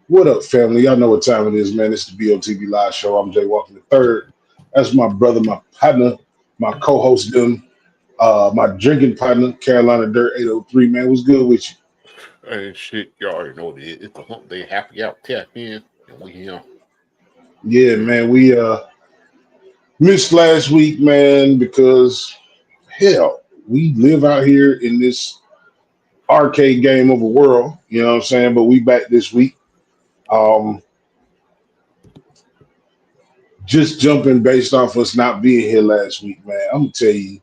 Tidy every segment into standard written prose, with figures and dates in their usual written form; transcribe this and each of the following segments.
What up, family? Y'all know what time it is, man. It's the BOTB Live Show. I'm Jay Walker the third. That's my brother, my partner, my co-host, my drinking partner, Carolina Dirt 803. Man, what's good with you? Hey, shit, y'all already know it. It's the hump day, happy out, tap in, and we here. Yeah, man, we missed last week, man, because hell, we live out here in this arcade game of a world. You know what I'm saying? But we back this week. Um, just jumping based off us not being here last week, man. I'm gonna tell you,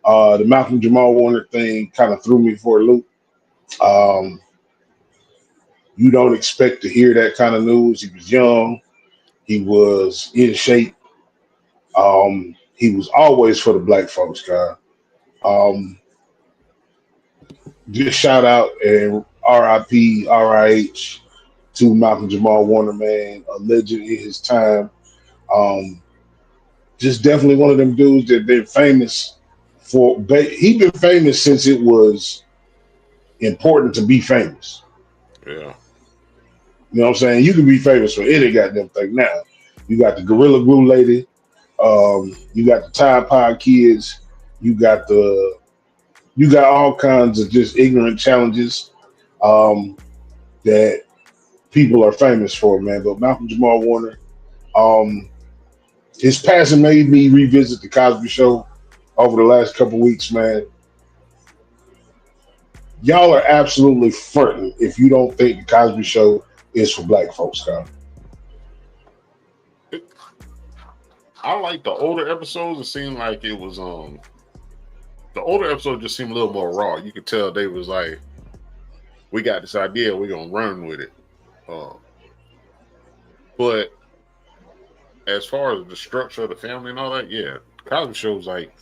the Malcolm Jamal Warner thing kind of threw me for a loop. Um, you don't expect to hear that kind of news. He was young. He was in shape. He was always for the black folks, guy. Um, just shout out and RIP, RIH to Malcolm Jamal Warner, man, a legend in his time. Um, just definitely one of them dudes that been famous for. He been famous since it was important to be famous. Yeah. You know what I'm saying? You can be famous for any goddamn thing now. You got the Gorilla Glue lady. You got the Tide Pod kids. You got all kinds of just ignorant challenges that people are famous for, man. But Malcolm Jamal Warner, his passing made me revisit the Cosby Show over the last couple weeks, man. Y'all are absolutely fronting if you don't think the Cosby Show is for black folks, guys. I like the older episodes. It seemed like it was the older episodes just seemed a little more raw. You could tell they was like, we got this idea, we're gonna run with it. But as far as the structure of the family and all that, yeah, Cosby Show's like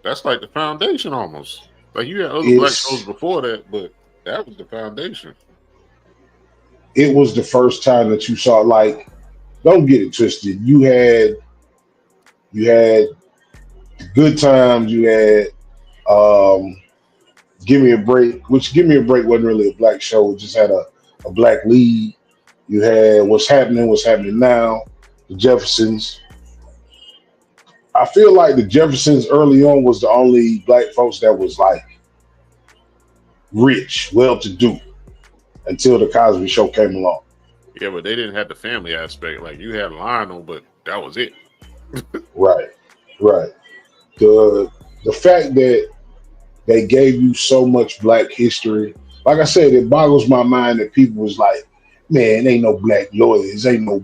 that's like the foundation almost. Like you had other black shows before that, but that was the foundation. It was the first time that you saw, like, don't get it twisted. You had Good Times, you had Give Me a Break, which Give Me a Break wasn't really a black show, it just had a black lead. You had What's Happening Now, The Jeffersons. I feel like The Jeffersons early on was the only black folks that was like rich, well-to-do until the Cosby Show came along. Yeah, but they didn't have the family aspect. Like you had Lionel, but that was it. Right. The fact that they gave you so much black history, like I said, it boggles my mind that people was like, man, ain't no black lawyers, ain't no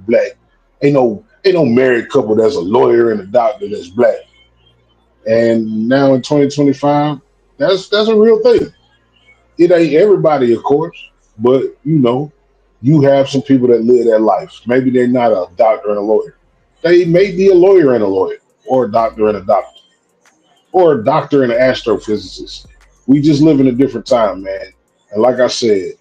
married couple that's a lawyer and a doctor that's black. And now in 2025, that's a real thing. It ain't everybody, of course, but you have some people that live that life. Maybe they're not a doctor and a lawyer. They may be a lawyer and a lawyer, or a doctor and a doctor, or a doctor and an astrophysicist. We just live in a different time, man. And like I said,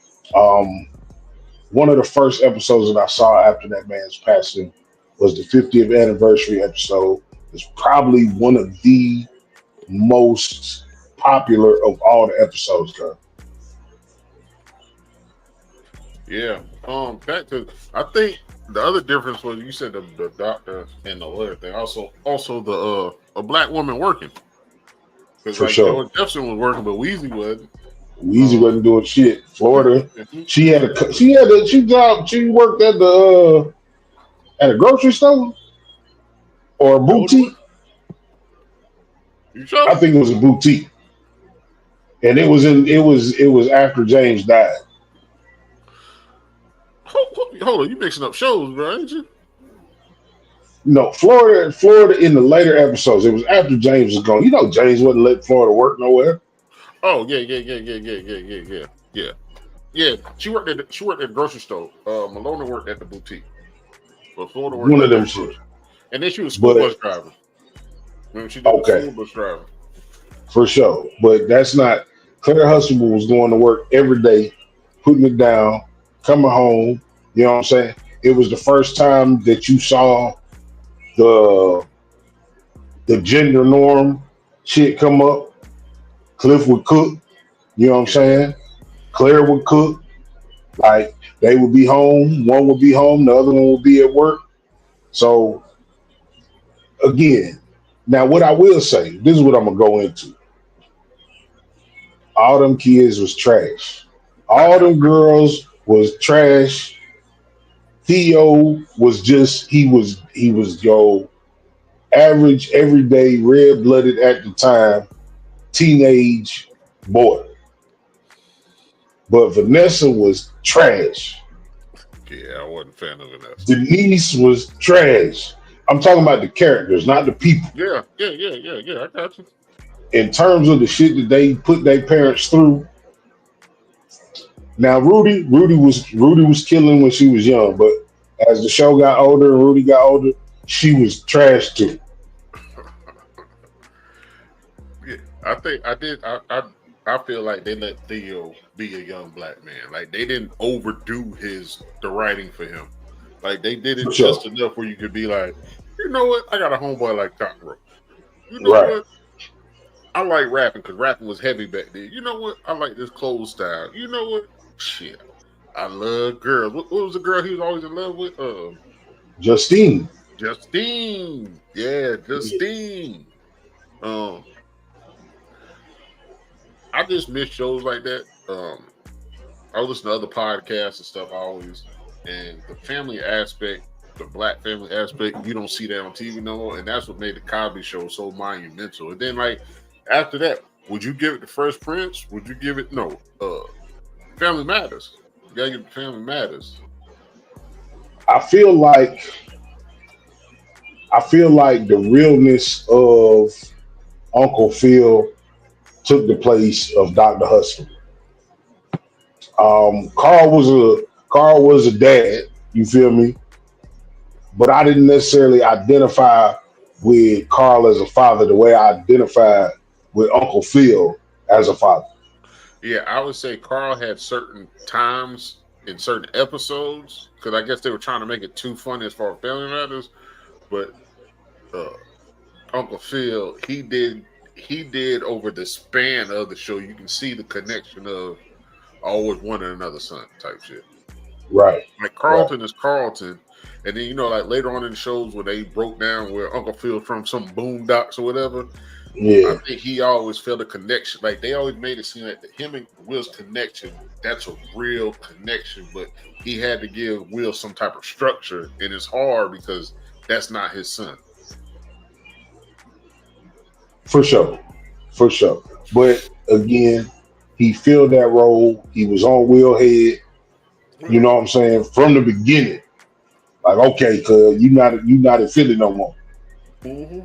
one of the first episodes that I saw after that man's passing was the 50th anniversary episode. It's probably one of the most popular of all the episodes, guys. Yeah. Back to I think the other difference was you said the doctor and the lawyer thing. Also the a black woman working. Because like sure. George Jefferson was working, but Weezy wasn't. Weezy wasn't doing shit. Florida. She worked at a grocery store or a boutique. You sure? I think it was a boutique. And it was after James died. Hold on, you mixing up shows, bro, ain't you? No, Florida in the later episodes. It was after James was gone. You know, James wasn't letting Florida work nowhere. Oh yeah. Yeah, she worked at the grocery store. Malona worked at the boutique. But Florida worked one at of them shit. And then she was school bus driver. Remember she did school bus driver. For sure. But that's not Claire Huxtable was going to work every day, putting it down, coming home. You know what I'm saying? It was the first time that you saw the gender norm shit come up. Cliff would cook. You know what I'm saying? Claire would cook. Like they would be home, one would be home, the other one would be at work. So again, now what I will say, this is what I'm gonna go into. All them kids was trash. All them girls was trash. Theo was just he was your average, everyday, red blooded at the time, teenage boy. But Vanessa was trash. Yeah, I wasn't a fan of Vanessa. Denise was trash. I'm talking about the characters, not the people. Yeah. I got you. In terms of the shit that they put their parents through. Now Rudy was killing when she was young, but as the show got older and Rudy got older, she was trash too. Yeah, I think I did. I feel like they let Theo be a young black man. Like they didn't overdo the writing for him. Like they did it Sure. just enough where you could be like, you know what? I got a homeboy like Doc Rose. You know Right. what? I like rapping because rapping was heavy back then. You know what? I like this clothes style. You know what? Shit. I love girls. What was the girl he was always in love with? Justine. Justine. Yeah, Justine. Um, I just miss shows like that. I listen to other podcasts and stuff and the family aspect, the black family aspect, you don't see that on TV no more. And that's what made the Cosby Show so monumental. And then like after that, would you give it the Fresh Prince? Would you give it no? Family Matters. You gotta give it Family Matters. I feel like the realness of Uncle Phil took the place of Dr. Hustle. Carl was a dad, you feel me? But I didn't necessarily identify with Carl as a father the way I identified with Uncle Phil as a father. Yeah, I would say Carl had certain times in certain episodes because I guess they were trying to make it too funny as far as Family Matters. But uh, Uncle Phil, he did over the span of the show. You can see the connection of always wanting another son type shit. Right. Like Right. Carlton is Carlton, and then like later on in the shows where they broke down where Uncle Phil from some boondocks or whatever. I Yeah. think he always felt a connection. Like they always made it seem like him and Will's connection, that's a real connection, but he had to give Will some type of structure, and it's hard because that's not his son. For sure. For sure. But again, he filled that role. He was on Will head, you know what I'm saying, from the beginning. Like, okay, cuz you not in Philly no more. Mm-hmm.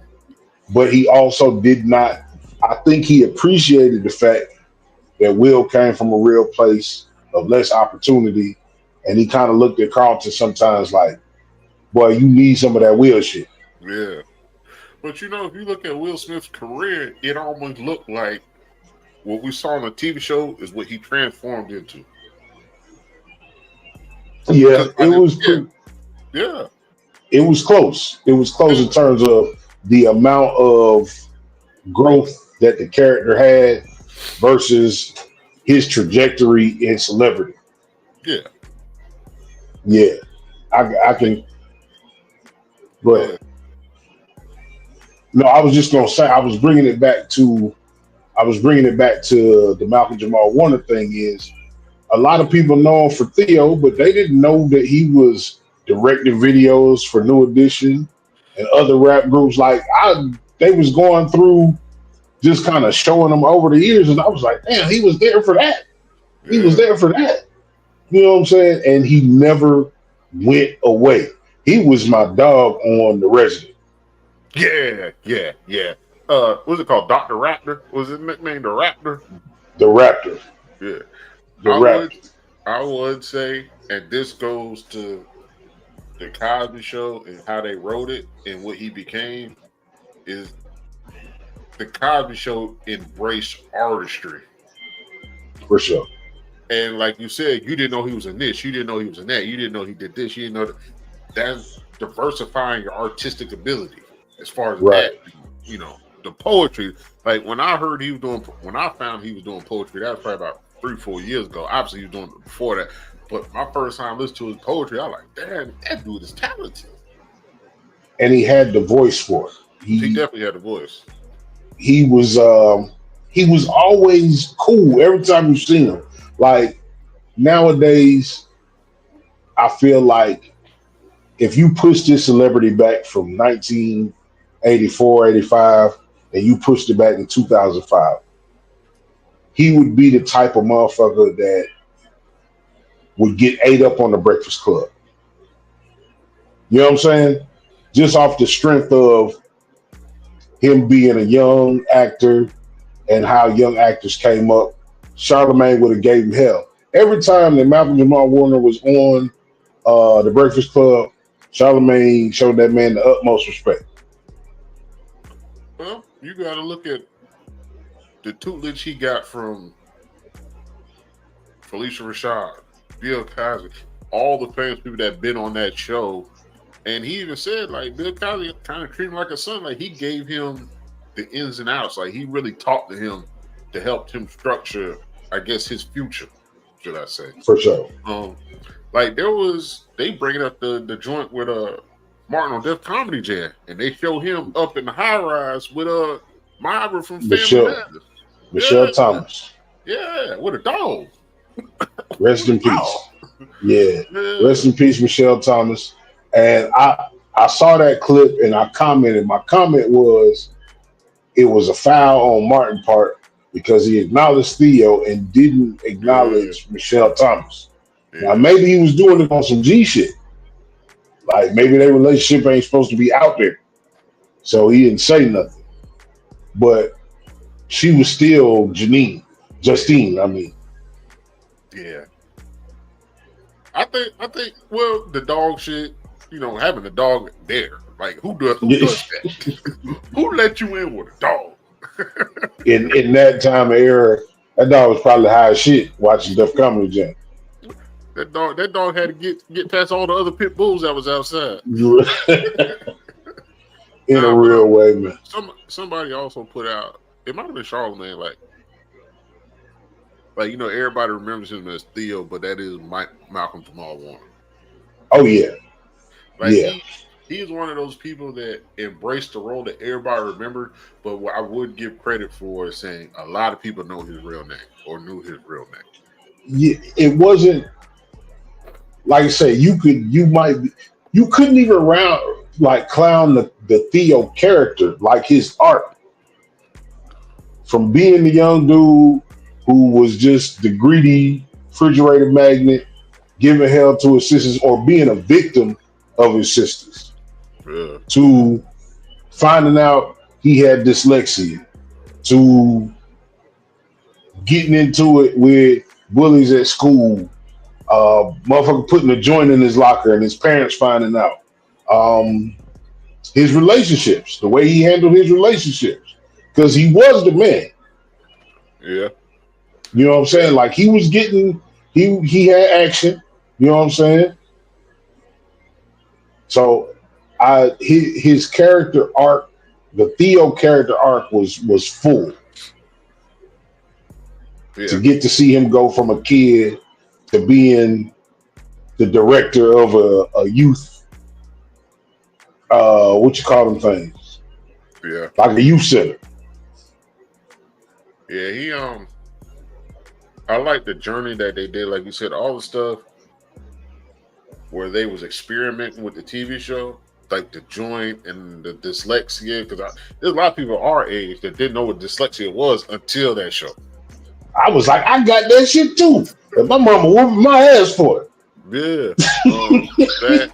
But he also did not, I think he appreciated the fact that Will came from a real place of less opportunity. And he kind of looked at Carlton sometimes like, boy, you need some of that Will shit. Yeah. But if you look at Will Smith's career, it almost looked like what we saw on the TV show is what he transformed into. Yeah, Because by yeah. it was close. It was close in Yeah. terms of the amount of growth that the character had versus his trajectory in celebrity. Yeah. Yeah, I can. Go Go ahead. ahead. No, I was just gonna say I was bringing it back to the Malcolm Jamal Warner thing. Is a lot of people know him for Theo, but they didn't know that he was directing videos for New Edition and other rap groups. They was going through just kind of showing them over the years, and I was like, damn, he was there for that. He was Yeah. there for that. You know what I'm saying? And he never went away. He was my dog on The Resident. Yeah. What's it called? Dr. Raptor? Was his nickname the Raptor? The Raptor. Yeah. The I would Raptor. I would say, and this goes to the Cosby Show and how they wrote it and what he became, is the Cosby Show embraced artistry. For sure. And like you said, you didn't know he was in this, you didn't know he was in that, you didn't know he did this, you didn't know that's diversifying your artistic ability as far as Right. acting, the poetry. Like when I found he was doing poetry, that was probably about 3-4 years ago. Obviously, he was doing it before that. But my first time listening to his poetry, I was like, damn, that dude is talented. And he had the voice for it. He definitely had a voice. He was always cool every time you see him. Like nowadays, I feel like if you push this celebrity back from 1984, 85, and you pushed it back in 2005, he would be the type of motherfucker that would get ate up on the Breakfast Club. You know what I'm saying? Just off the strength of him being a young actor and how young actors came up, Charlamagne would have gave him hell. Every time that Malcolm Jamal Warner was on the Breakfast Club, Charlamagne showed that man the utmost respect. Well, you got to look at the tutelage he got from Felicia Rashad, Bill Cosby, all the famous people that been on that show. And he even said, like, Bill Cosby kind of treated him like a son. Like, he gave him the ins and outs. Like, he really talked to him to help him structure, I guess, his future, should I say. For sure. Like, they bring up the joint with Martin on Def Comedy Jam, and they show him up in the high rise with Myra from Family Matters. Michelle Thomas. Yeah, with a dog. Rest in peace. Yeah. Rest in peace, Michelle Thomas. And I saw that clip and I commented. My comment was, it was a foul on Martin's part because he acknowledged Theo and didn't acknowledge Michelle Thomas. Now, maybe he was doing it on some G shit. Like, maybe their relationship ain't supposed to be out there. So he didn't say nothing. But she was still Justine, I mean. Yeah. I think, well, the dog shit, you know, having a dog there. Like, who does that? Who let you in with a dog? in that time of era, that dog was probably high as shit watching Def Comedy Jam. That dog had to get past all the other pit bulls that was outside. In a real way, man. Somebody also put out, it might have been Charlamagne, like, you know, everybody remembers him as Theo, but that is Malcolm Jamal Warner. Oh yeah. Like, yeah. He's one of those people that embraced the role that everybody remembered, but what I would give credit for is saying a lot of people know his real name or knew his real name. Yeah, it wasn't like I say, you couldn't even clown the Theo character, like his art. From being the young dude who was just the greedy refrigerator magnet, giving hell to his sisters, or being a victim of his sisters, to finding out he had dyslexia, to getting into it with bullies at school, motherfucker putting a joint in his locker and his parents finding out. His relationships, the way he handled his relationships, because he was the man. Yeah. You know what I'm saying? Like, he was getting, he had action. You know what I'm saying? So his character arc, the Theo character arc was full. Yeah. To get to see him go from a kid to being the director of a youth, what you call them things? Yeah. Like a youth center. Yeah, I like the journey that they did. Like you said, all the stuff where they was experimenting with the TV show, like the joint and the dyslexia, because there's a lot of people our age that didn't know what dyslexia was until that show. I was like, I got that shit too. And my mama whooping my ass for it. Yeah. That,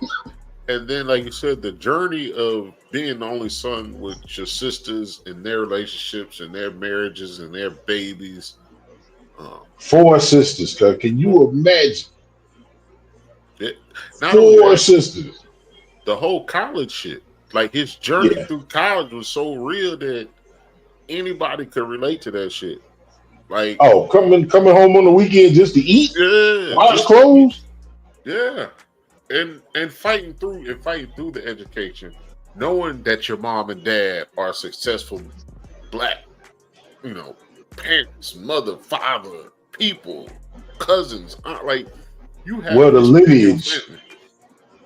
and then, like you said, the journey of being the only son with your sisters and their relationships and their marriages and their babies. 4 sisters, cuz. Can you imagine? Not 4 sisters. The whole college shit. Like, his journey through college was so real that anybody could relate to that shit. Like, coming home on the weekend just to eat? Yeah. Wash clothes? Yeah. And fighting through the education, knowing that your mom and dad are successful black, parents, mother, father, people, cousins, like you have Well, the history in your lineage. family.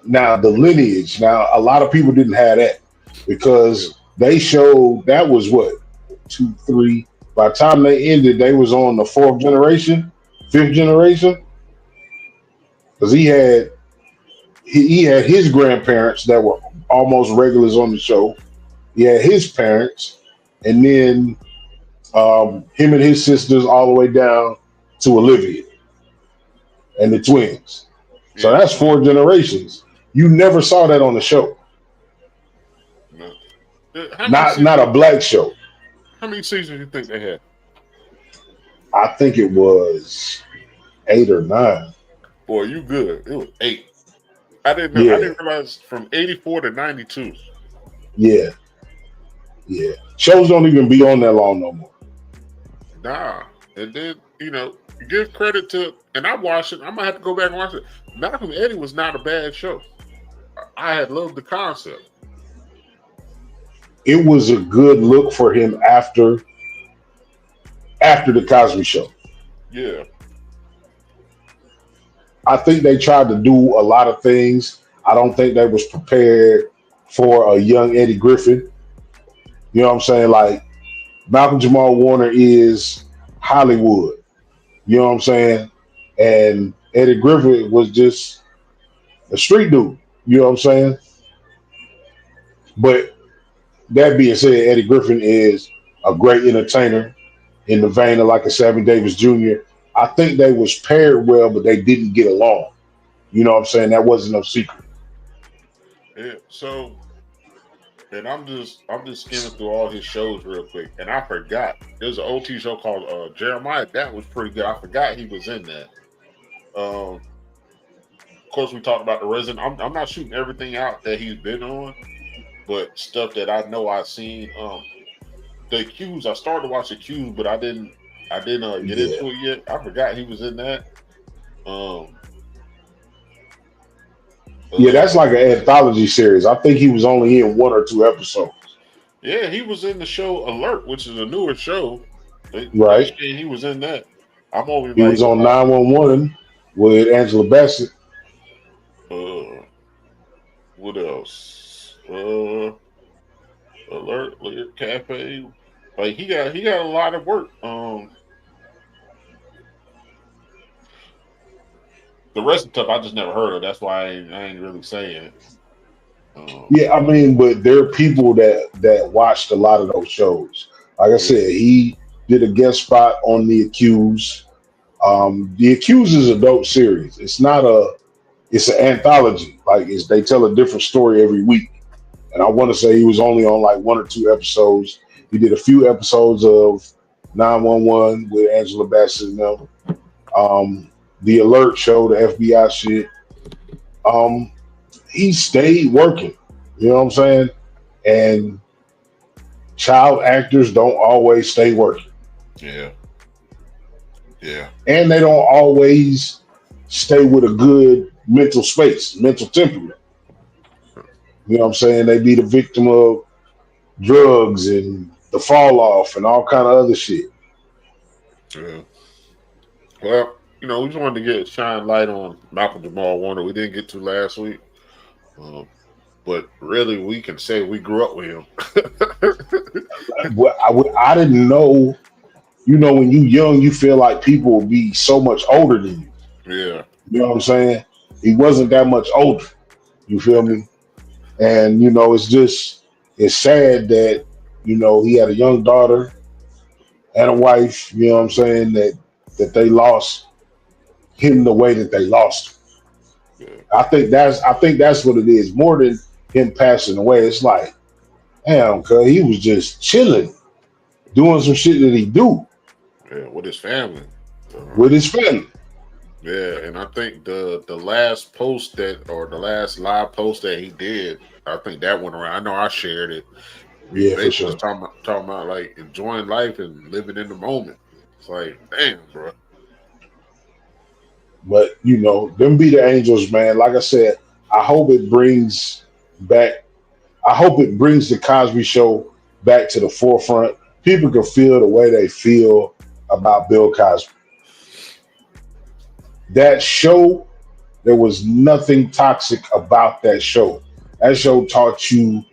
Now, the lineage. Now, a lot of people didn't have that Yeah, because they showed that was what 2, 3. By the time they ended, they was on the fourth generation, fifth generation, because he had his grandparents that were almost regulars on the show. He had his parents, and then him and his sisters all the way down to Olivia and the twins. So yeah. that's four generations. You never saw that on the show. No. How many Not seasons? a black show. How many seasons you think they had? I think it was 8 or 9. Boy, you good. It was 8. I didn't know. I Yeah, didn't realize from 84 to 92. yeah, yeah. Shows don't even be on that long no more. Nah. And then, give credit to, and I watched it. I'm going to have to go back and watch it. Malcolm and Eddie was not a bad show. I had loved the concept. It was a good look for him after the Cosby Show. Yeah. I think they tried to do a lot of things. I don't think they was prepared for a young Eddie Griffin. You know what I'm saying? Like Malcolm Jamal Warner is Hollywood. You know what I'm saying? And Eddie Griffin was just a street dude. You know what I'm saying? But that being said, Eddie Griffin is a great entertainer in the vein of like a Sammy Davis Jr. I think they was paired well, but they didn't get along. You know what I'm saying? That wasn't no secret. Yeah. So, and I'm just skimming through all his shows real quick, and I forgot there's an OT show called Jeremiah. That was pretty good. I forgot he was in that. Of course, we talked about the Resident. I'm not shooting everything out that he's been on, but stuff that I know I've seen. The Accused. I started to watch The Accused, but I didn't get Yeah. into it yet. I forgot he was in that. Um, Yeah, that's uh, like an anthology series. I think he was only in 1 or 2 episodes. yeah, he was in the show Alert, which is a newer show. They Right. saying he was in that. I'm only He like was on 911 with Angela Bassett. uh, what else? Alert, Cafe. Like he got a lot of work. The rest of the stuff I just never heard of. That's why I ain't really saying it. Um, Yeah, I mean, but there are people that watched a lot of those shows. Like I yeah, said, he did a guest spot on The Accused. The Accused is a dope series. It's an anthology. Like they tell a different story every week. And I want to say he was only on like 1 or 2 episodes. He did a few episodes of 911 with Angela Bassett and them. The Alert show, the FBI shit. Um, he stayed working. You know what I'm saying? And child actors don't always stay working. yeah, yeah, And they don't always stay with a good mental space, mental temperament. You know what I'm saying? They be the victim of drugs and the fall off and all kind of other shit. yeah. Well, we just wanted to shine light on Malcolm Jamal Warner. We didn't get to last week, um, but really, we can say we grew up with him. I didn't know. You know, when you young, you feel like people will be so much older than you. Yeah, You know what I'm saying? He wasn't that much older. You feel me? And it's sad that he had a young daughter and a wife. You know what I'm saying? That they lost him the way that they lost him. yeah, I think that's what it is. More than him passing away, it's like, damn, cause he was just chilling, doing some shit that he do yeah. With his family. with his family. Yeah, and I think the last post or the last live post that he did, I think that went around. I know I shared it. He Yeah, for basically was sure. talking about like enjoying life and living in the moment. It's like, damn, bro. But them be the Angels, man. Like I said, I hope it brings back. I hope it brings the Cosby Show back to the forefront. People can feel the way they feel about Bill Cosby. That show, there was nothing toxic about that show. That show taught you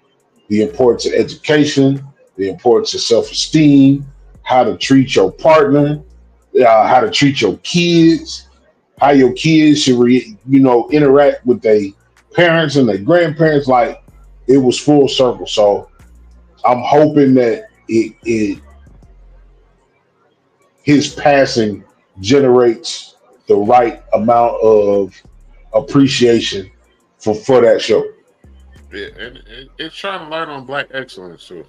the importance of education, the importance of self-esteem, how to treat your partner, how to treat your kids, how your kids should, interact with their parents and their grandparents. Like it was full circle. So I'm hoping that it his passing generates the right amount of appreciation for that show. Yeah, and it's shining light on black excellence too.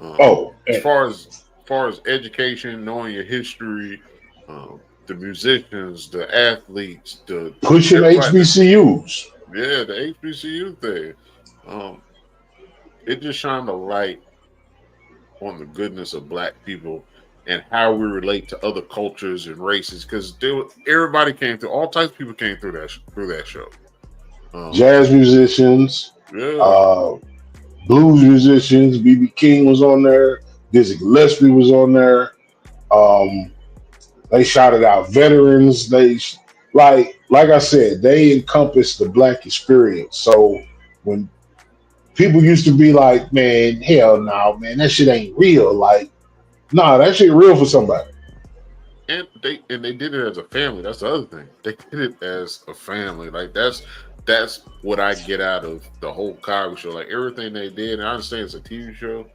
Oh, As far as education, knowing your history, the musicians, the athletes, the pushing everybody, HBCUs. yeah, the HBCU thing. Um, it just shined a light on the goodness of black people and how we relate to other cultures and races. Because everybody came through, all types of people came through that show. Jazz musicians, Yeah, uh, blues musicians. BB King was on there. Dizzy Gillespie was on there. Um, they shouted out veterans. They like I said, they encompass the black experience. So when people used to be like, "Man, hell no, man, that shit ain't real." Like, nah, that shit real for somebody. and they did it as a family. That's the other thing. They did it as a family. Like that's what I get out of the whole Cosby show. Like everything they did. And I understand it's a TV show,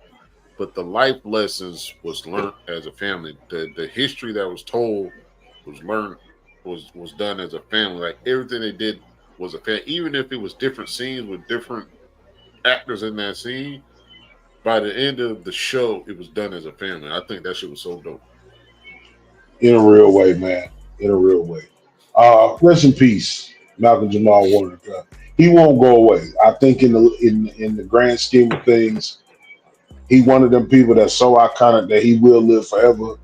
but the life lessons was learned as a family. The history that was told was learned was done as a family. Like everything they did was a family. Even if it was different scenes with different actors in that scene, by the end of the show, it was done as a family. I think that shit was so dope. In a real way, man. In a real way. Rest in peace, Malcolm Jamal Warner. He won't go away. I think in the grand scheme of things, he one of them people that's so iconic that he will live forever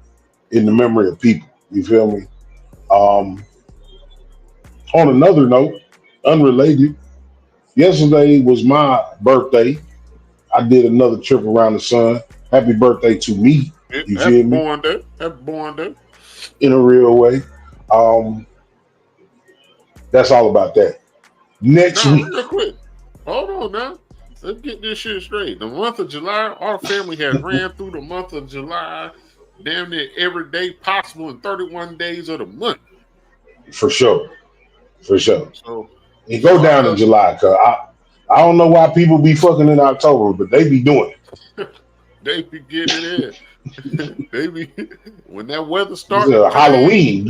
in the memory of people. You feel me? Um, on another note, unrelated, yesterday was my birthday. I did another trip around the sun. Happy birthday to me. You Happy feel me? born day. Happy born day. In a real way. Um, that's all about that. Next Now, week, real quick. Hold on now. Let's get this shit straight. The month of July, our family has ran through the month of July damn near every day possible in 31 days of the month. for sure. For sure. So It so go our down in cousins, July, cause I don't know why people be fucking in October, but they be doing it. they be getting it in. They be when that weather It's start to change. Halloween.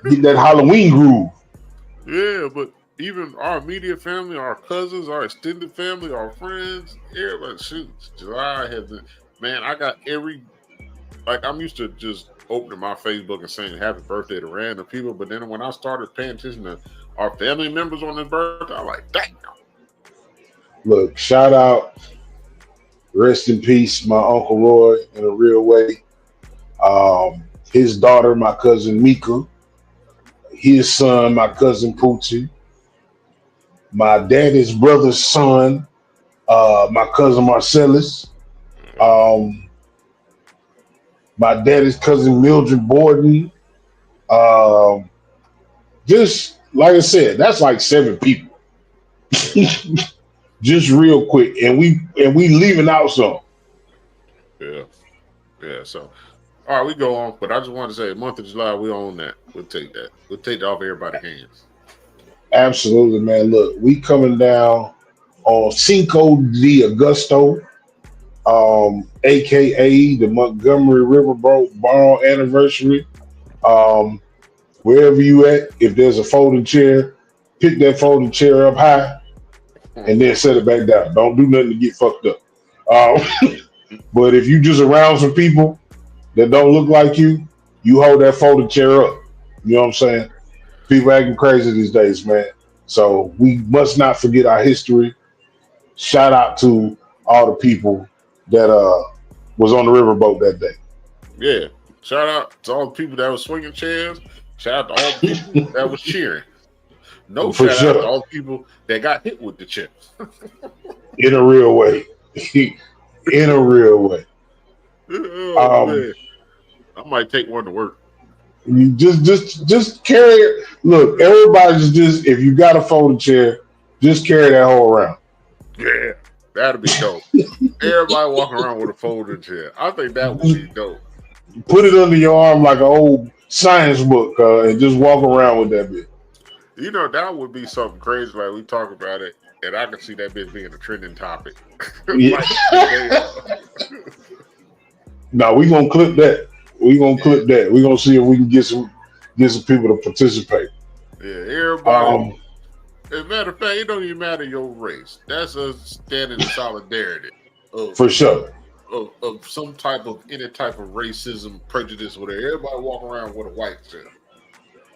Get that Halloween groove. Yeah, but even our immediate family, our cousins, our extended family, our friends, everybody shoots. July has been, man, I got every, like, I'm used to just opening my Facebook and saying happy birthday to random people. But then when I started paying attention to our family members on their birthday, I'm like, damn. Look, shout out, rest in peace, my Uncle Roy in a real way. His daughter, my cousin Mika, his son, my cousin Poochie, my daddy's brother's son, my cousin Marcellus, um, my daddy's cousin Mildred Borden. Um, just like I said, that's like seven people. Just real quick, and we leaving out some. Yeah. Yeah. So, all right, we go on. But I just wanted to say, month of July, we own that. We'll take that. We'll take that off everybody's hands. Absolutely, man. Look, we coming down on Cinco de Augusto, aka the Montgomery Riverboat Bar anniversary. Um, Wherever you at, if there's a folding chair, pick that folding chair up high and then set it back down. Don't do nothing to get fucked up. Um, but if you just around some people that don't look like you hold that folding chair up. You know what I'm saying? People acting crazy these days, man. So we must not forget our history. Shout out to all the people that was on the riverboat that day. Yeah. Shout out to all the people that was swinging chairs. Shout out to all the people that was cheering. No For shout out to sure. all the people that got hit with the chips. In a real way. In a real way. Oh Um, man, I might take one to work. you just carry it. Look, everybody's just if you got a folding chair, just carry that whole around. Yeah, that'd be dope. Everybody walking around with a folding chair. I think that would be dope. Put it under your arm like an old science book, and just walk around with that bit. You know, that would be something crazy. Like we talk about it, and I can see that bitch being a trending topic. Yeah. Like, Now we gonna clip that. We gonna clip that. We gonna see if we can get some people to participate. yeah, everybody. As a matter of fact, it don't even matter your race. That's us standing in solidarity For sure. Of some type of any type of racism, prejudice, whatever. Everybody walk around with a white chair.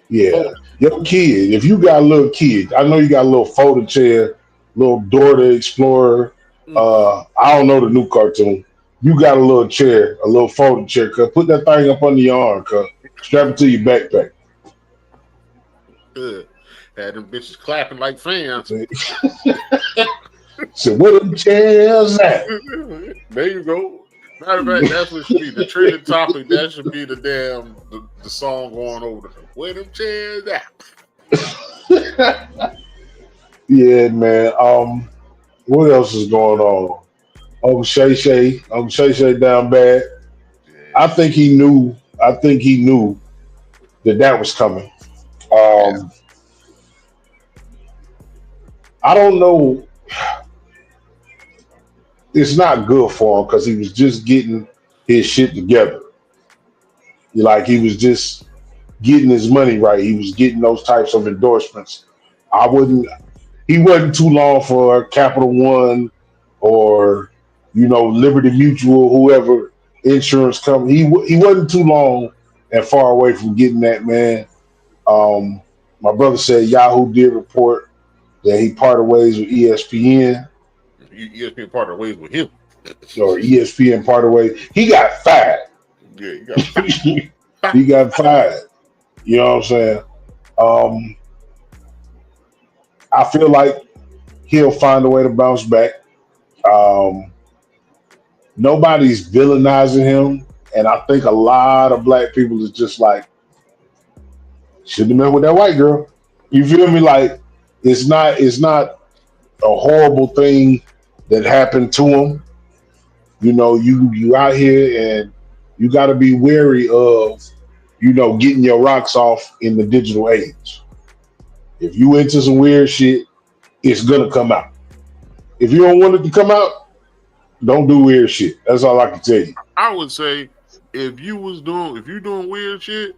Yeah. Your kid, if you got a little kid, I know you got a little folding chair, little Dora the Explorer. I don't know the new cartoon. You got a little chair, a little folding chair, put that thing up under your arm, strap it to your backpack. Good. Had them bitches clapping like fans. So where them chairs at? There you go. Matter of fact, that's what should be the trending topic. That should be the damn the song going over. Where them chairs at? Yeah, man. What else is going on? Uncle Shay Shay down bad. Yeah. I think he knew that was coming. I don't know. It's not good for him because he was just getting his shit together. Like he was just getting his money right. He was getting those types of endorsements. He wasn't too long for Capital One or, Liberty Mutual, whoever insurance company. He wasn't too long and far away from getting that, man. My brother said Yahoo did report that he parted ways with ESPN. ESPN parted ways with him. Or ESPN parted ways. He got fired. Yeah, he got fired. He got fired. You know what I'm saying? I feel like he'll find a way to bounce back. Nobody's villainizing him, and I think a lot of black people is just like, shouldn't have been with that white girl. You feel me? Like it's not a horrible thing that happened to him. You out here and you got to be wary of, getting your rocks off in the digital age. If you into some weird shit, it's gonna come out. If you don't want it to come out, don't do weird shit. That's all I can tell you. I would say if you're doing weird shit,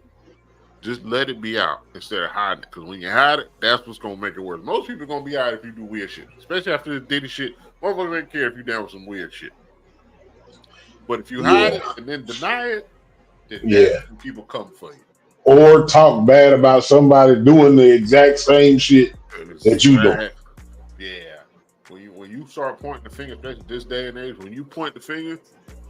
just let it be out instead of hiding it. Because when you hide it, that's what's gonna make it worse. Most people are gonna be out if you do weird shit, especially after the Diddy shit. Motherfuckers don't care if you're down with some weird shit. But if you hide it and then deny it, then that's when people come for you. Or talk bad about somebody doing the exact same shit that you do. Yeah. When you start pointing the finger, especially this day and age, when you point the finger,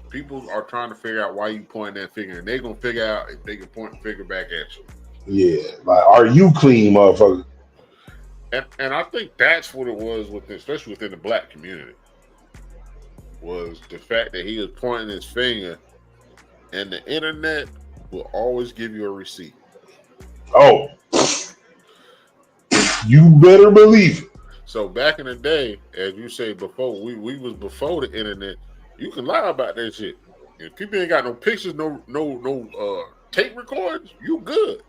people are trying to figure out why you point that finger, and they're gonna figure out if they can point the finger back at you. Yeah, like, are you clean, motherfucker? And I think that's what it was especially within the black community, was the fact that he was pointing his finger, and the internet will always give you a receipt. Oh, you better believe it. So back in the day, as you say before, we was before the internet. You can lie about that shit. If people ain't got no pictures, no tape records, you good.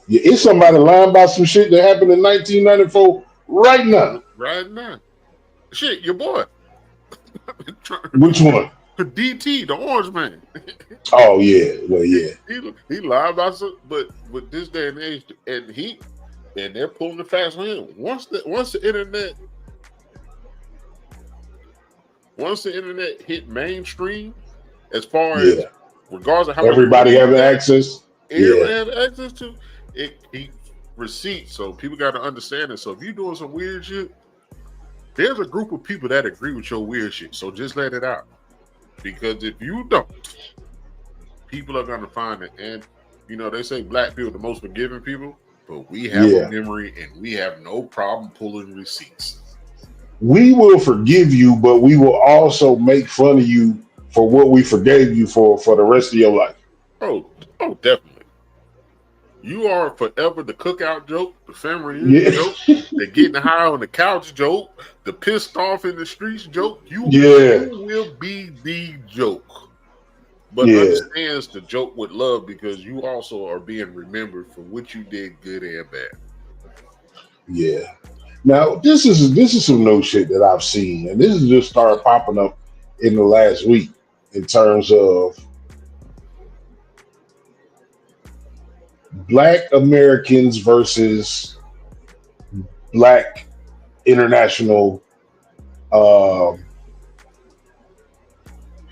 Yeah, it's somebody lying about some shit that happened in 1994 right now. Right now. Shit, your boy. Which one? DT, the Orange Man. Oh yeah, well yeah. He lied about some, but with this day and age, and they're pulling the facts on him. Once the internet hit mainstream, as far as regardless of how everybody having access, everybody have access to it, receipts. So people got to understand it. So if you're doing some weird shit, there's a group of people that agree with your weird shit. So just let it out. Because if you don't, people are going to find it. And, they say black people are the most forgiving people, but we have a memory and we have no problem pulling receipts. We will forgive you, but we will also make fun of you for what we forgave you for the rest of your life. Oh, definitely. You are forever the cookout joke, the family reunion Yeah, joke, the getting high on the couch joke, the pissed off in the streets joke. You yeah, will be the joke. But yeah, understands the joke with love because you also are being remembered for what you did, good and bad. yeah. Now this is some new shit that I've seen, and this has just started popping up in the last week in terms of Black Americans versus Black international um,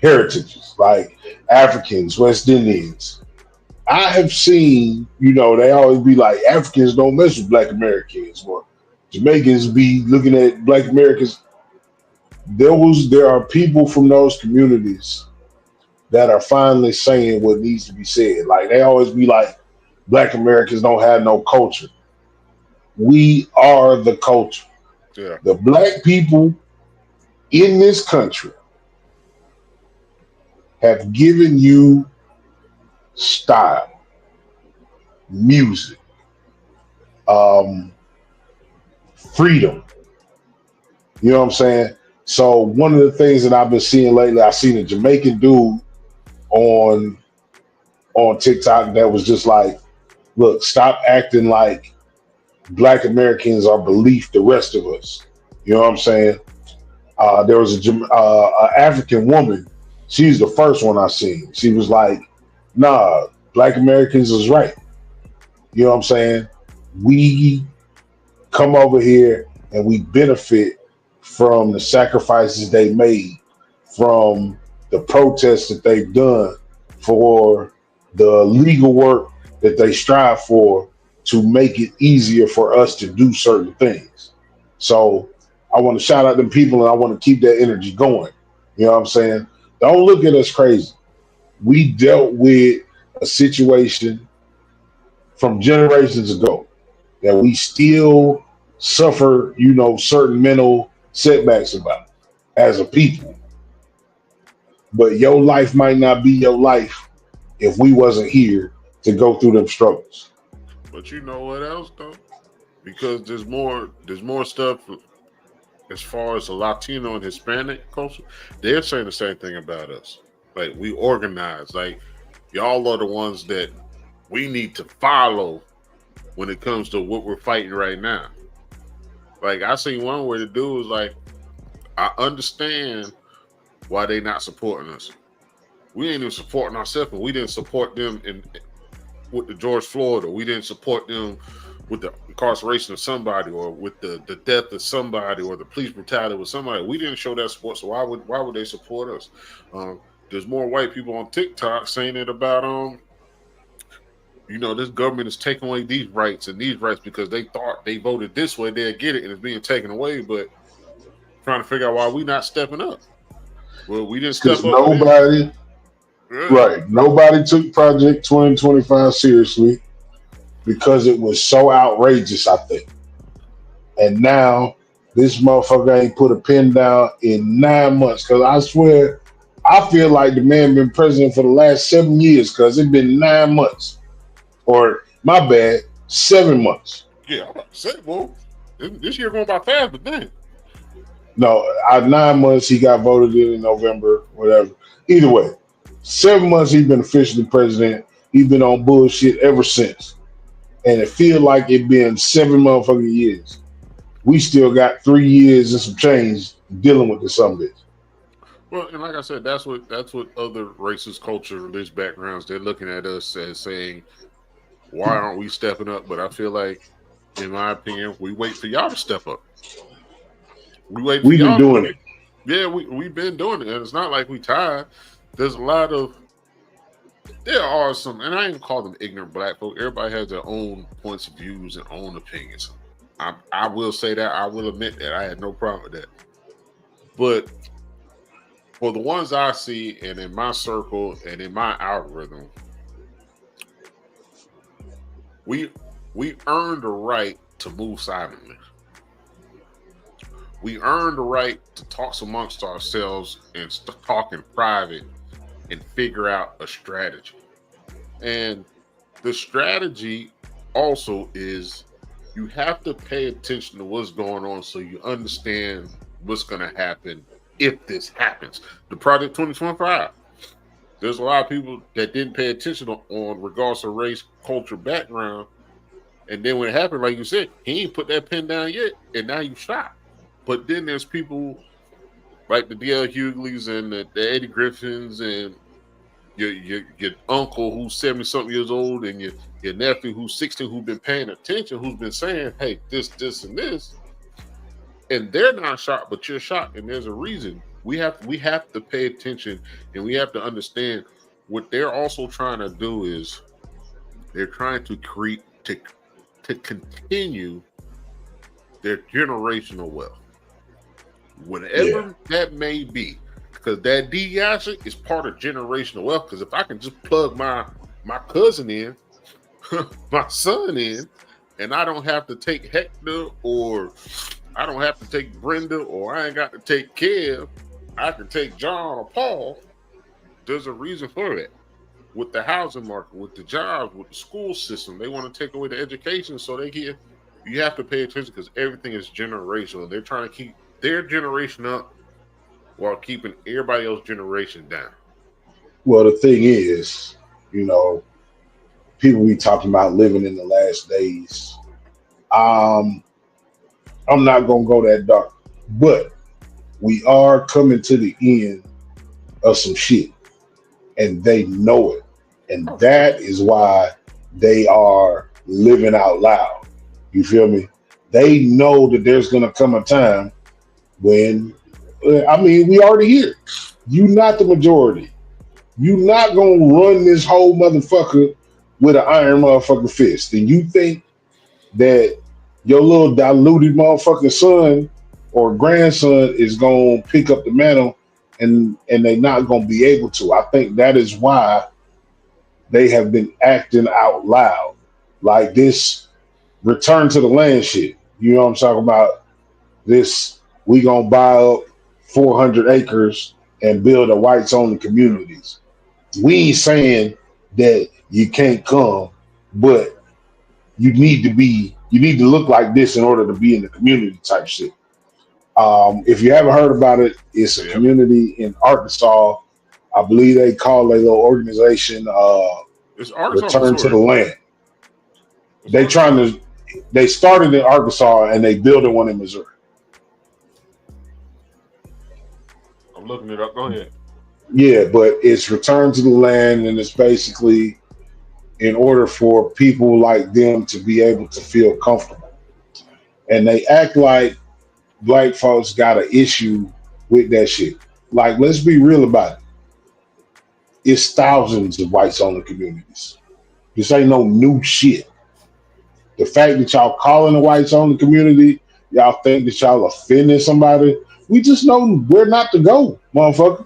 heritages, like Africans, West Indians. I have seen, they always be like Africans don't mess with Black Americans, or Jamaicans be looking at Black Americans. There are people from those communities that are finally saying what needs to be said. Like they always be like, Black Americans don't have no culture. We are the culture. Yeah. The Black people in this country have given you style, music, um, freedom. You know what I'm saying? So one of the things that I've been seeing lately, I seen a Jamaican dude on TikTok that was just like, look, stop acting like Black Americans are beneath the rest of us. You know what I'm saying? There was a African woman. She's the first one I seen. She was like, nah, Black Americans is right. You know what I'm saying? We come over here and we benefit from the sacrifices they made, from the protests that they've done, for the legal work that they strive for to make it easier for us to do certain things. So I want to shout out them people and I want to keep that energy going. You know what I'm saying? Don't look at us crazy. We dealt with a situation from generations ago that we still suffer, certain mental setbacks about as a people. But your life might not be your life if we wasn't here to go through them struggles. But you know what else though? Because there's more stuff as far as the Latino and Hispanic culture. They're saying the same thing about us. Like we organize. Like y'all are the ones that we need to follow when it comes to what we're fighting right now. Like I seen one where the dude was like, I understand why they not supporting us. We ain't even supporting ourselves, and we didn't support them in with the George Floyd, or we didn't support them with the incarceration of somebody, or with the death of somebody, or the police brutality with somebody. We didn't show that support, so why would they support us? There's more white people on TikTok saying it about this government is taking away these rights and these rights because they thought they voted this way, they'll get it, and it's being taken away. But trying to figure out why we not stepping up. Well, we didn't step Because up for them. nobody, Yeah. right, nobody took Project 2025 seriously because it was so outrageous, I think. And now this motherfucker ain't put a pen down in 9 months. Because I swear, I feel like the man been president for the last 7 years because it's been 9 months. Or, my bad, 7 months. Yeah, I'm about to say, well, this year going by fast, but then. No, 9 months he got voted in November, whatever. Either way, 7 months he's been officially president. He's been on bullshit ever since. And it feel like it been 7 motherfucking years. We still got 3 years and some change dealing with this some bitch. Well, and like I said, that's what other racist culture, religious backgrounds, they're looking at us as saying, why aren't we stepping up? But I feel like, in my opinion, we wait for y'all to step up. We wait for We've been y'all. doing it. Yeah, we've been doing it, and it's not like we tired. There's a lot of there are some, and I ain't call them ignorant black folk. Everybody has their own points of views and own opinions. I will say that. I will admit that. I had no problem with that. But for the ones I see, and in my circle, and in my algorithm, we earned the right to move silently. We earned the right to talk amongst ourselves and talk in private and figure out a strategy. And the strategy also is you have to pay attention to what's going on so you understand what's going to happen if this happens. The Project 2025. There's a lot of people that didn't pay attention on regards to race, culture, background. And then when it happened, like you said, he ain't put that pen down yet, and now you shot. But then there's people like the D.L. Hugleys and the Eddie Griffins and your uncle who's 70-something years old and your nephew who's 60 who've been paying attention, who's been saying, hey, this, and this. And they're not shocked, but you're shocked. And there's a reason. We have to pay attention and we have to understand what they're also trying to do is they're trying to create to continue their generational wealth. Whatever that may be. Because that DEI shit is part of generational wealth. Because if I can just plug my cousin in, my son in, and I don't have to take Hector or I don't have to take Brenda or I ain't got to take Kev, I can take John or Paul. There's a reason for that. With the housing market, with the jobs, with the school system, they want to take away the education so they get. You have to pay attention because everything is generational. They're trying to keep their generation up while keeping everybody else's generation down. Well, the thing is, people be talking about living in the last days. I'm not gonna go that dark, but we are coming to the end of some shit, and they know it, and that is why they are living out loud. You feel me? They know that there's gonna come a time when, we already here. You not the majority. You not gonna run this whole motherfucker with an iron motherfucking fist. And you think that your little diluted motherfucking son or grandson is gonna pick up the mantle and they not gonna be able to. I think that is why they have been acting out loud. Like this return to the land shit. You know what I'm talking about? This, we gonna buy up 400 acres and build a whites only communities. We ain't saying that you can't come, but you need to look like this in order to be in the community type shit. If you haven't heard about it, it's a community in Arkansas. I believe they call their little organization Return to the Land. They started in Arkansas and they built one in Missouri. I'm looking it up. Go ahead. Yeah, but it's Return to the Land, and it's basically in order for people like them to be able to feel comfortable. And they act like black folks got an issue with that shit. Like, let's be real about it. It's thousands of whites only communities. This ain't no new shit. The fact that y'all calling the whites only community, y'all think that y'all offending somebody, we just know where not to go, motherfucker.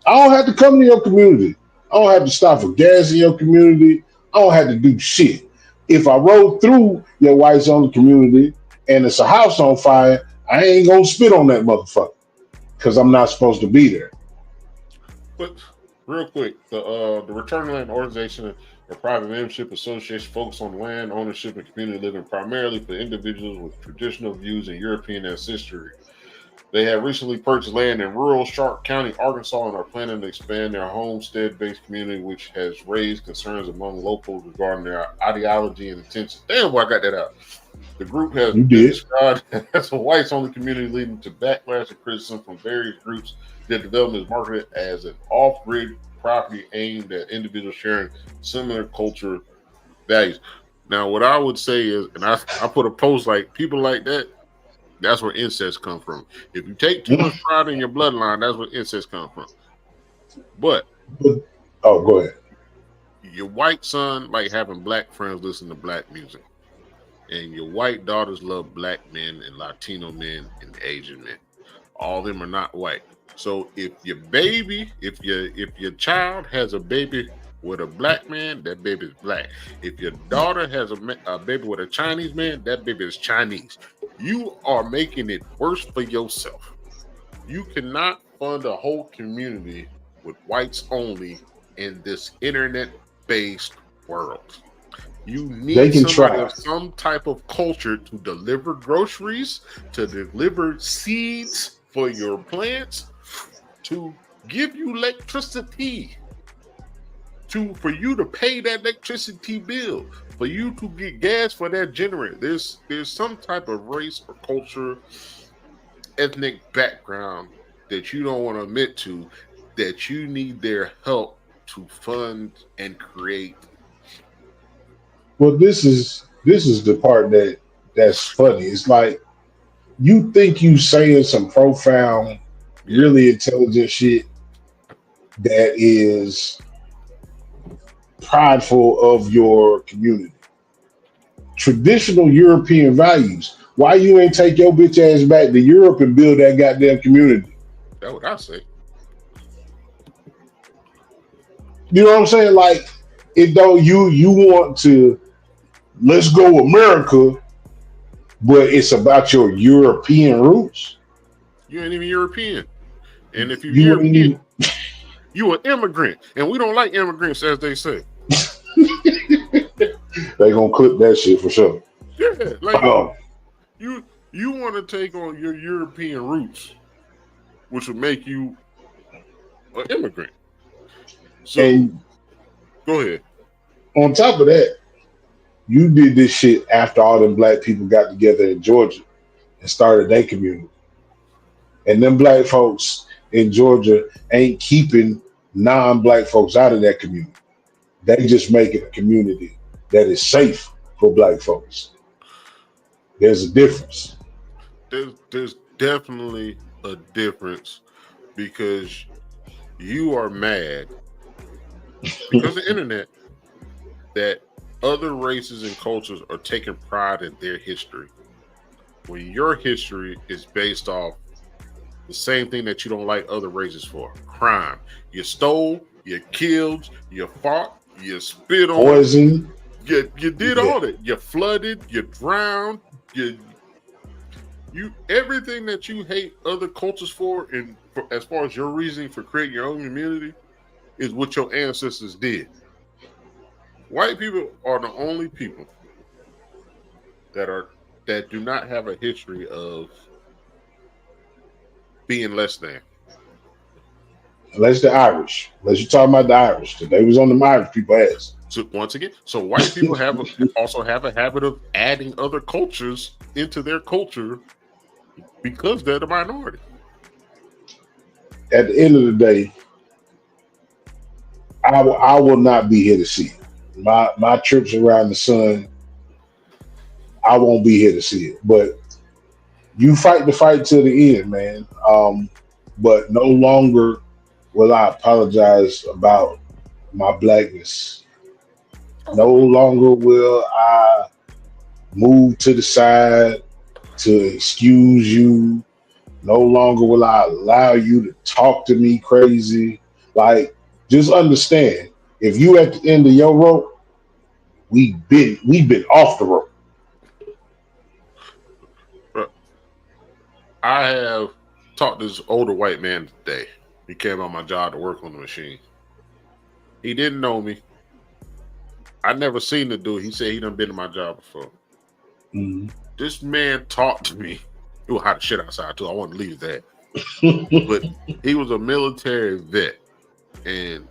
I don't have to come to your community. I don't have to stop for gas in your community. I don't have to do shit. If I rode through your whites only community and it's a house on fire, I ain't gonna spit on that motherfucker because I'm not supposed to be there. But real quick, the Return to Land organization, a private membership association focused on land ownership and community living primarily for individuals with traditional views and European ancestry. They have recently purchased land in rural Sharp County, Arkansas, and are planning to expand their homestead-based community, which has raised concerns among locals regarding their ideology and intentions. Damn, boy, I got that out. The group has been described as a whites-only community, leading to backlash and criticism from various groups. Their development is marketed as an off-grid property aimed at individuals sharing similar culture values. Now, what I would say is, and I put a post like, people like that, that's where incest come from. If you take too much pride in your bloodline, that's where incest come from. But go ahead. Your white son like having black friends listen to black music, and your white daughters love black men and Latino men and Asian men. All of them are not white. So if your child has a baby with a black man, that baby is black. If your daughter has a baby with a Chinese man, that baby is Chinese. You are making it worse for yourself. You cannot fund a whole community with whites only in this internet-based world. You They need can somebody try. of some type of culture to deliver groceries, to deliver seeds for your plants, to give you electricity, for you to pay that electricity bill, for you to get gas for that generator. There's some type of race or culture, ethnic background that you don't want to admit to, that you need their help to fund and create. Well, this is the part that's funny. It's like you think you saying some profound, Yeah, really intelligent shit that is prideful of your community. Traditional European values. Why you ain't take your bitch ass back to Europe and build that goddamn community? that's what I say. You know what I'm saying? Like it don't you want to let's go America, but it's about your European roots. You ain't even European. And if you're You ain't European, even you an immigrant. And we don't like immigrants, as they say. they gonna clip that shit for sure. Yeah, like Oh, you you want to take on your European roots, which would make you an immigrant. So and go ahead. on top of that, you did this shit after all them black people got together in Georgia and started their community. And them black folks in Georgia ain't keeping non-black folks out of that community. They just making a community that is safe for black folks. There's a difference. There's definitely a difference because you are mad because of the internet that other races and cultures are taking pride in their history when your history is based off the same thing that you don't like other races for: crime. You stole, you killed, you fought, you spit on, Poison. you did Yeah. all that. You flooded, you drowned, you everything that you hate other cultures for, and as far as your reasoning for creating your own community, is what your ancestors did. White people are the only people that do not have a history of being less than. Unless the Irish. Unless you're talking about the Irish. They was on the Irish people ass. So once again, so white people also have a habit of adding other cultures into their culture because they're the minority. At the end of the day, I will not be here to see it. My trips around the sun, I won't be here to see it. But you fight the fight till the end, man. But no longer will I apologize about my blackness. No longer will I move to the side to excuse you. No longer will I allow you to talk to me crazy. Like, just understand, if you at the end of your rope, we've been off the rope. But I have talked to this older white man today. He came on my job to work on the machine. He didn't know me. I never seen the dude. He said he done been in my job before. Mhm. This man talked to me. It was hot as shit outside too. I want to leave that. But he was a military vet. And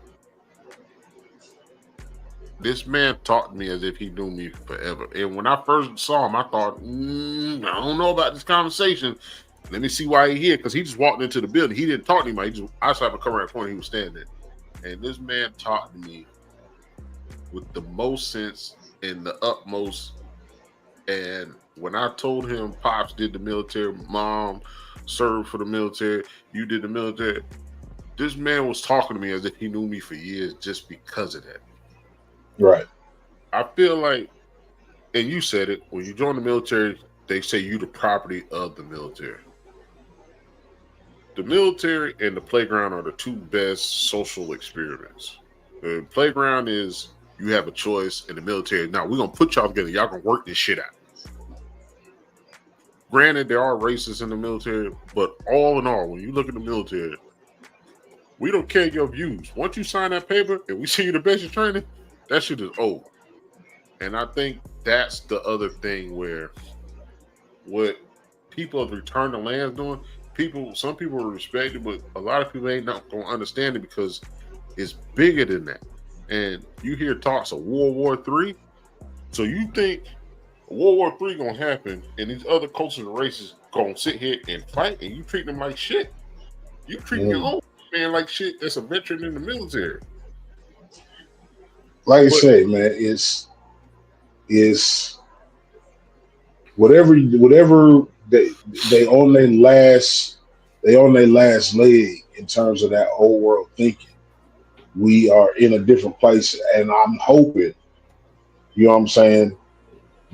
this man talked to me as if he knew me forever. And when I first saw him, I thought, I don't know about this conversation. Let me see why he here. Because he just walked into the building. He didn't talk to anybody. I saw him come around the corner. He was standing there. And this man talked to me with the most sense and the utmost. And when I told him Pops did the military, Mom served for the military, you did the military, this man was talking to me as if he knew me for years just because of that. Right. I feel like, and you said it, when you join the military, they say you the property of the military. The military and the playground are the two best social experiments. The playground is you have a choice, in the military, now we're going to put y'all together. Y'all going to work this shit out. Granted, there are races in the military, but all in all, when you look at the military, we don't care your views. Once you sign that paper and we see you the best training, that shit is over. And I think that's the other thing where what people of Return to Land's doing, some people respect it, but a lot of people ain't not gonna understand it because it's bigger than that. And you hear talks of World War III. So you think World War III gonna happen and these other cultures and races gonna sit here and fight and you treat them like shit? You treat your own man like shit that's a veteran in the military. Like I But say, man, it's whatever they on their last leg in terms of that old world thinking. We are in a different place, and I'm hoping, you know what I'm saying,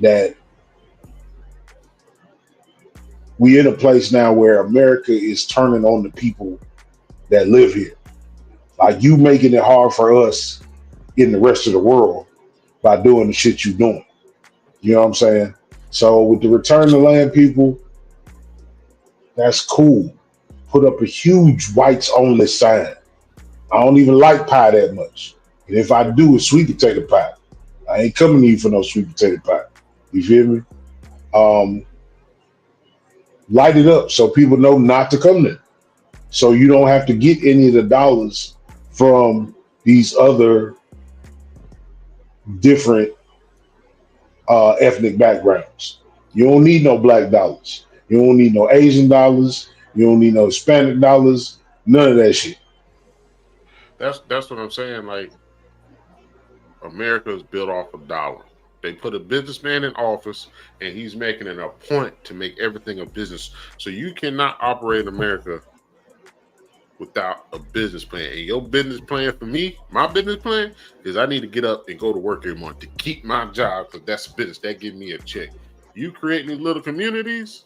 that we in a place now where America is turning on the people that live here. Like you making it hard for us in the rest of the world by doing the shit you doing. You know what I'm saying? So with the return to land people, that's cool. Put up a huge whites only sign. I don't even like pie that much. And if I do, it's sweet potato pie. I ain't coming to you for no sweet potato pie. You feel me? Um, Light it up so people know not to come there. So you don't have to get any of the dollars from these other different ethnic backgrounds. You don't need no black dollars. You don't need no Asian dollars. You don't need no Hispanic dollars. None of that shit. that's what I'm saying. Like America is built off a dollar. They put a businessman in office and he's making it a point to make everything a business. So you cannot operate in America without a business plan. And your business plan for me, my business plan is I need to get up and go to work every morning to keep my job because that's business. That gives me a check. You create these little communities,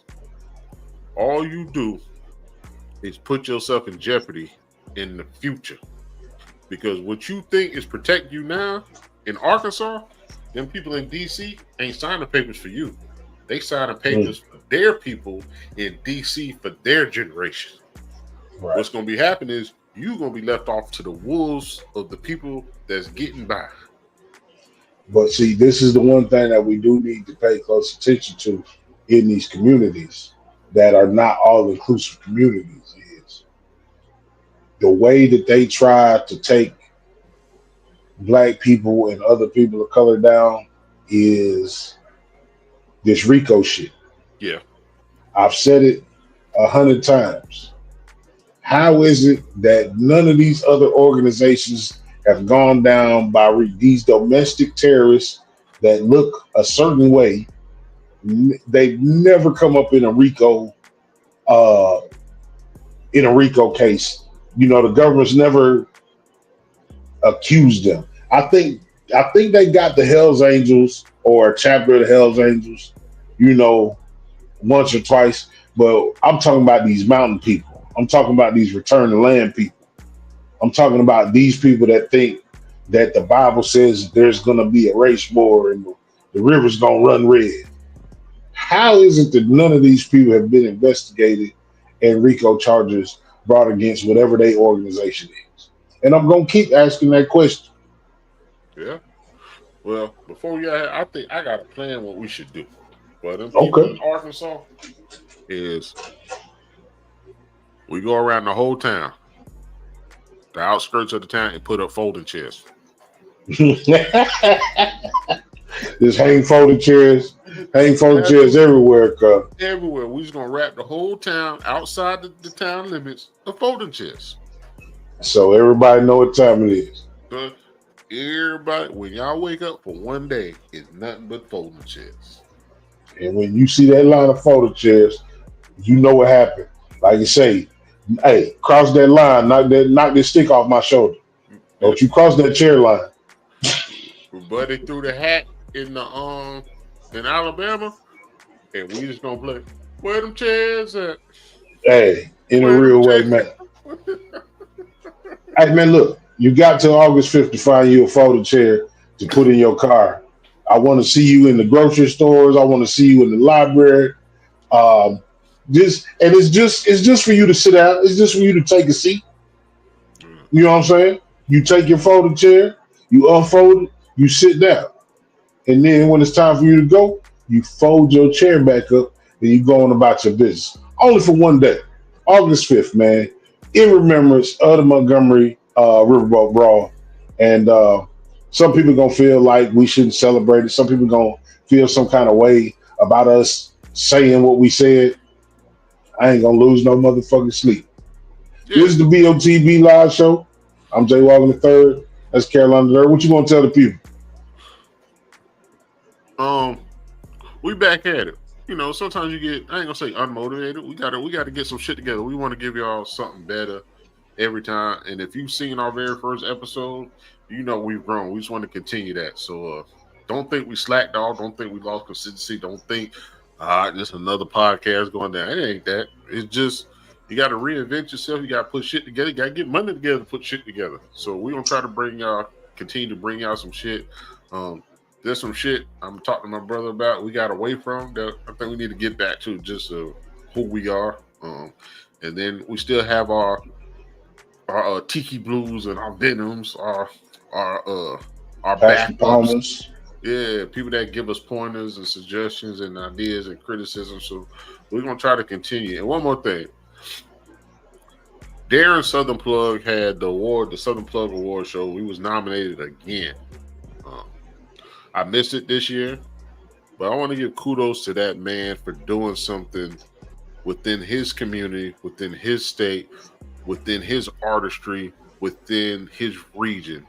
all you do is put yourself in jeopardy in the future. Because what you think is protect you now in Arkansas, them people in DC ain't signing papers for you. They signing papers for their people in DC for their generation. Right. What's going to be happening is you're going to be left off to the wolves of the people that's getting by. But see, this is the one thing that we do need to pay close attention to in these communities that are not all inclusive communities is the way that they try to take black people and other people of color down is this RICO shit. Yeah. I've said it 100 times. How is it that none of these other organizations have gone down by these domestic terrorists that look a certain way? They've never come up uh, in a RICO case. You know, the government's never accused them. I think they got the Hells Angels or a chapter of the Hells Angels, you know, once or twice. But I'm talking about these mountain people. I'm talking about these return to land people. I'm talking about these people that think that the Bible says there's going to be a race war and the river's going to run red. How is it that none of these people have been investigated and RICO charges brought against whatever their organization is? And I'm going to keep asking that question. Yeah. Well, before we got, I think I got a plan what we should do. For them people in Okay. Arkansas is we go around the whole town, the outskirts of the town, and put up folding chairs. Just hang folding chairs everywhere. Everywhere. We just gonna wrap the whole town outside the town limits of folding chairs. So everybody know what time it is. So everybody, when y'all wake up for one day, it's nothing but folding chairs. And when you see that line of folding chairs, you know what happened. Like you say, hey, cross that line, knock this stick off my shoulder. Don't you cross that chair line. Buddy threw the hat in Alabama, and we just gonna play. Where them chairs at? Hey, in a real way, man. Hey, man, look, you got till August 5th to find you a folding chair to put in your car. I want to see you in the grocery stores. I want to see you in the library. It's just for you to sit down. It's just for you to take a seat. You know what I'm saying? You take your folding chair, you unfold it, you sit down. And then when it's time for you to go, you fold your chair back up and you go on about your business. Only for one day. August 5th, man. In remembrance of the Montgomery Riverboat Brawl. And some people gonna feel like we shouldn't celebrate it. Some people gonna feel some kind of way about us saying what we said. I ain't gonna lose no motherfucking sleep. Yeah. This is the BOTB live show. I'm Jay Walker III. That's Carolina the 3rd. What you gonna tell the people? We back at it. You know, sometimes you get, I ain't gonna say unmotivated. We gotta get some shit together. We want to give y'all something better every time. And if you've seen our very first episode, you know we've grown. We just want to continue that. So don't think we slacked off. Don't think we lost consistency. Don't think just another podcast going down. It ain't that. It's just you got to reinvent yourself. You got to put shit together. You got to get money together to put shit together. So we're gonna try to continue to bring y'all some shit. There's some shit I'm talking to my brother about. We got away from that. I think we need to get back to just who we are. And then we still have our tiki blues and our venoms, our backups. Yeah, people that give us pointers and suggestions and ideas and criticism. So we're gonna try to continue. And one more thing. Darren Southern Plug had the Southern Plug Award show. We was nominated again. I missed it this year, but I want to give kudos to that man for doing something within his community, within his state, within his artistry, within his region.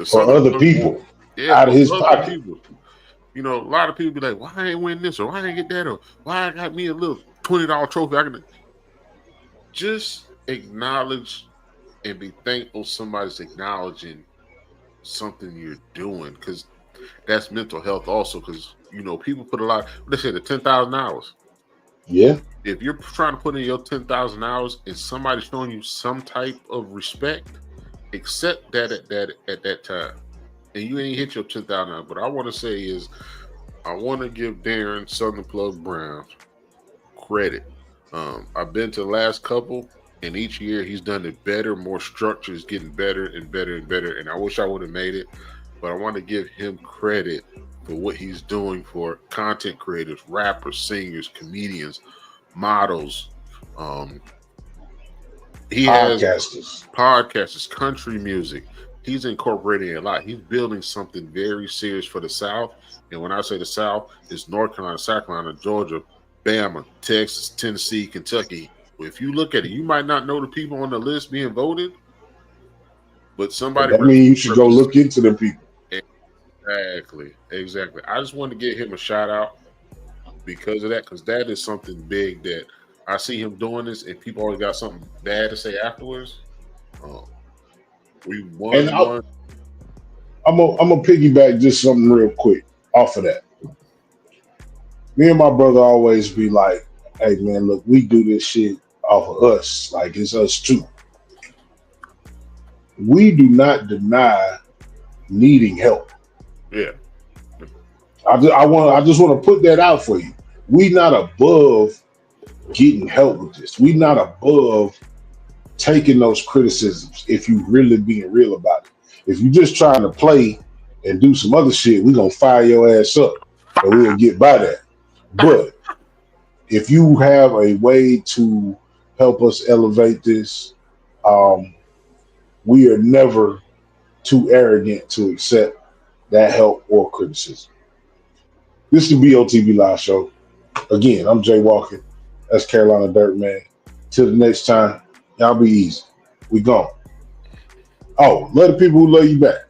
For other people. Yeah, out of his pocket. People. You know, a lot of people be like, why I ain't win this, or why I ain't get that, or why I got me a little $20 trophy. I can just acknowledge and be thankful somebody's acknowledging something you're doing, because that's mental health also, because, you know, people put a lot, they say the 10,000 hours. Yeah. If you're trying to put in your 10,000 hours and somebody's showing you some type of respect, accept that at that time. And you ain't hit your 10,000 hours. What I want to say is, I want to give Darren Southern Plug Brown credit. I've been to the last couple, and each year he's done it better, more structure, is getting better and better and better. And I wish I would have made it. But I want to give him credit for what he's doing for content creators, rappers, singers, comedians, models. He has podcasters, country music. He's incorporating a lot. He's building something very serious for the South. And when I say the South, it's North Carolina, South Carolina, Georgia, Bama, Texas, Tennessee, Kentucky. If you look at it, you might not know the people on the list being voted, but somebody. That means you should go look into them people. Exactly. I just wanted to give him a shout out because of that, because that is something big that I see him doing this, and people always got something bad to say afterwards. We won. And I'm gonna piggyback just something real quick off of that. Me and my brother always be like, "Hey man, look, we do this shit off of us. Like it's us too. We do not deny needing help." Yeah. I just want to put that out for you. We not above getting help with this. We not above taking those criticisms if you really being real about it. If you just trying to play and do some other shit, we gonna fire your ass up and we'll get by that. But if you have a way to help us elevate this, we are never too arrogant to accept that help or criticism. This is the BOTB Live Show. Again, I'm Jay Walker. That's Carolina Dirt Man. Till the next time, y'all be easy. We gone. Oh, love the people who love you back.